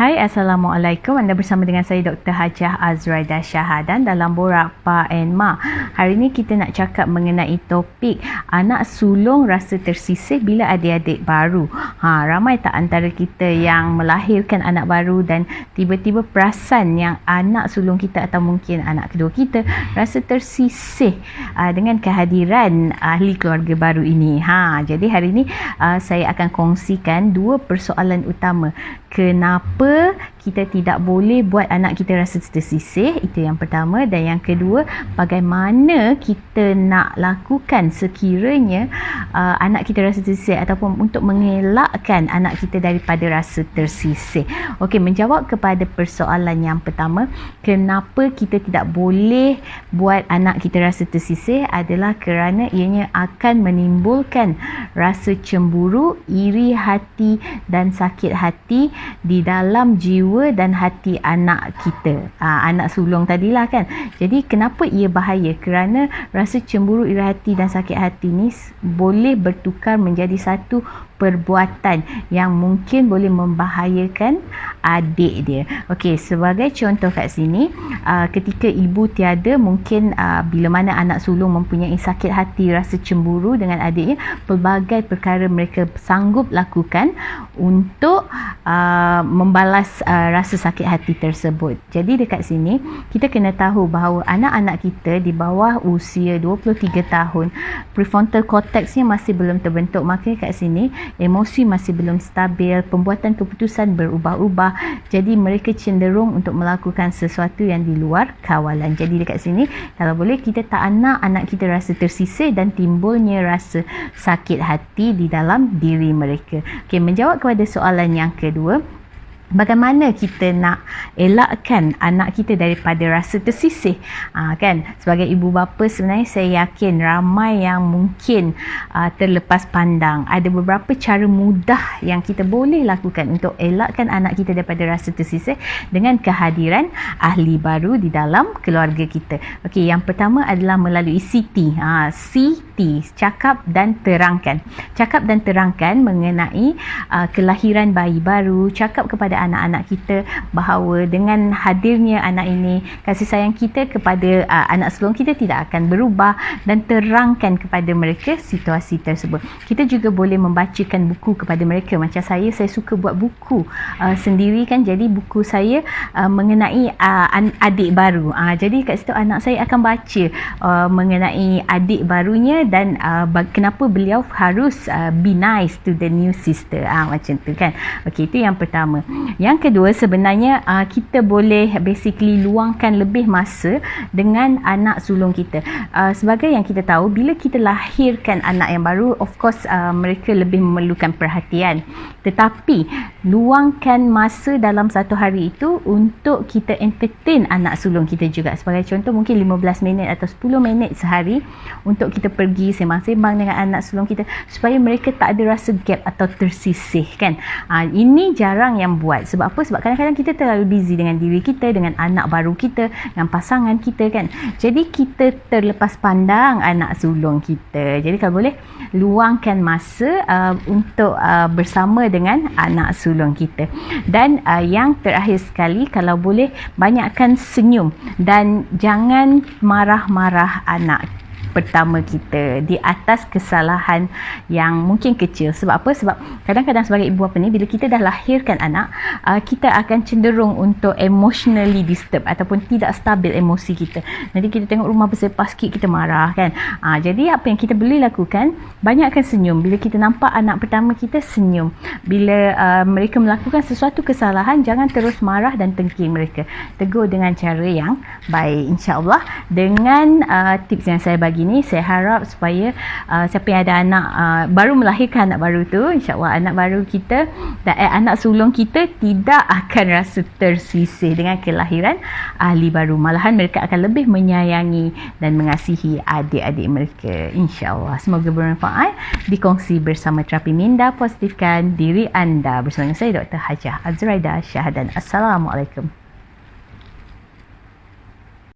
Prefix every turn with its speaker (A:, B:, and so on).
A: Hai, Assalamualaikum. Anda bersama dengan saya Dr. Hajah Azraida Syahadan dalam Borak Pa and Ma. Hari ini kita nak cakap mengenai topik anak sulung rasa tersisih bila adik-adik baru. Ramai tak antara kita yang melahirkan anak baru dan tiba-tiba perasan yang anak sulung kita atau mungkin anak kedua kita rasa tersisih dengan kehadiran ahli keluarga baru ini. Jadi hari ini saya akan kongsikan dua persoalan utama. Kenapa kita tidak boleh buat anak kita rasa tersisih? Itu yang pertama. Dan yang kedua, bagaimana kita nak lakukan sekiranya anak kita rasa tersisih ataupun untuk mengelakkan anak kita daripada rasa tersisih. Okey, menjawab kepada persoalan yang pertama, kenapa kita tidak boleh buat anak kita rasa tersisih adalah kerana ianya akan menimbulkan rasa cemburu, iri hati dan sakit hati di dalam jiwa dan hati anak kita, anak sulung tadilah kan. Jadi kenapa ia bahaya? Kerana rasa cemburu, iri hati dan sakit hati ni boleh bertukar menjadi satu perbuatan yang mungkin boleh membahayakan adik dia. Okey, sebagai contoh kat sini, ketika ibu tiada, mungkin bila mana anak sulung mempunyai sakit hati, rasa cemburu dengan adiknya, pelbagai perkara mereka sanggup lakukan untuk membalas rasa sakit hati tersebut. Jadi dekat sini kita kena tahu bahawa anak-anak kita di bawah usia 23 tahun, prefrontal cortexnya masih belum terbentuk. Maka kat sini emosi masih belum stabil, pembuatan keputusan berubah-ubah. Jadi mereka cenderung untuk melakukan sesuatu yang di luar kawalan. Jadi dekat sini kalau boleh kita tak nak anak kita rasa tersisih dan timbulnya rasa sakit hati di dalam diri mereka. Okey, menjawab kepada soalan yang kedua, bagaimana kita nak elakkan anak kita daripada rasa tersisih? Kan, sebagai ibu bapa sebenarnya saya yakin ramai yang mungkin terlepas pandang. Ada beberapa cara mudah yang kita boleh lakukan untuk elakkan anak kita daripada rasa tersisih dengan kehadiran ahli baru di dalam keluarga kita. Okey, yang pertama adalah melalui CT. CT, cakap dan terangkan. Cakap dan terangkan mengenai kelahiran bayi baru. Cakap kepada anak-anak kita bahawa dengan hadirnya anak ini, kasih sayang kita kepada anak sulung kita tidak akan berubah, dan terangkan kepada mereka situasi tersebut. Kita juga boleh membacakan buku kepada mereka. Macam saya suka buat buku sendiri kan. Jadi buku saya mengenai adik baru. Jadi kat situ anak saya akan baca mengenai adik barunya dan kenapa beliau harus be nice to the new sister. Macam tu kan. Okey, itu yang pertama. Yang kedua, sebenarnya kita boleh basically luangkan lebih masa dengan anak sulung kita. Sebagai yang kita tahu, bila kita lahirkan anak yang baru, of course mereka lebih memerlukan perhatian. Tetapi luangkan masa dalam satu hari itu untuk kita entertain anak sulung kita juga. Sebagai contoh, mungkin 15 minit atau 10 minit sehari untuk kita pergi sembang-sembang dengan anak sulung kita supaya mereka tak ada rasa gap atau tersisih kan. Ini jarang yang buat. Sebab apa? Sebab kadang-kadang kita terlalu busy dengan diri kita, dengan anak baru kita, dengan pasangan kita kan. Jadi kita terlepas pandang anak sulung kita. Jadi kalau boleh luangkan masa untuk bersama dengan anak sulung kita. Dan yang terakhir sekali, kalau boleh banyakkan senyum dan jangan marah-marah anak pertama kita di atas kesalahan yang mungkin kecil. Sebab apa? Sebab kadang-kadang sebagai ibu bapa ni, bila kita dah lahirkan anak, kita akan cenderung untuk emotionally disturb ataupun tidak stabil emosi kita. Jadi kita tengok rumah bersepah sikit, kita marah kan. Jadi apa yang kita boleh lakukan, banyakkan senyum. Bila kita nampak anak pertama kita, senyum. Bila mereka melakukan sesuatu kesalahan, jangan terus marah dan tengking mereka. Tegur dengan cara yang baik. InsyaAllah dengan tips yang saya bagi ni, saya harap supaya siapa yang ada anak baru melahirkan anak baru tu, insyaAllah anak baru kita anak sulung kita tidak akan rasa tersisih dengan kelahiran ahli baru. Malahan mereka akan lebih menyayangi dan mengasihi adik-adik mereka. InsyaAllah semoga bermanfaat. Dikongsi bersama Terapi Minda, positifkan diri anda. Bersama saya Dr. Hajah Azraida Syahadan. Assalamualaikum.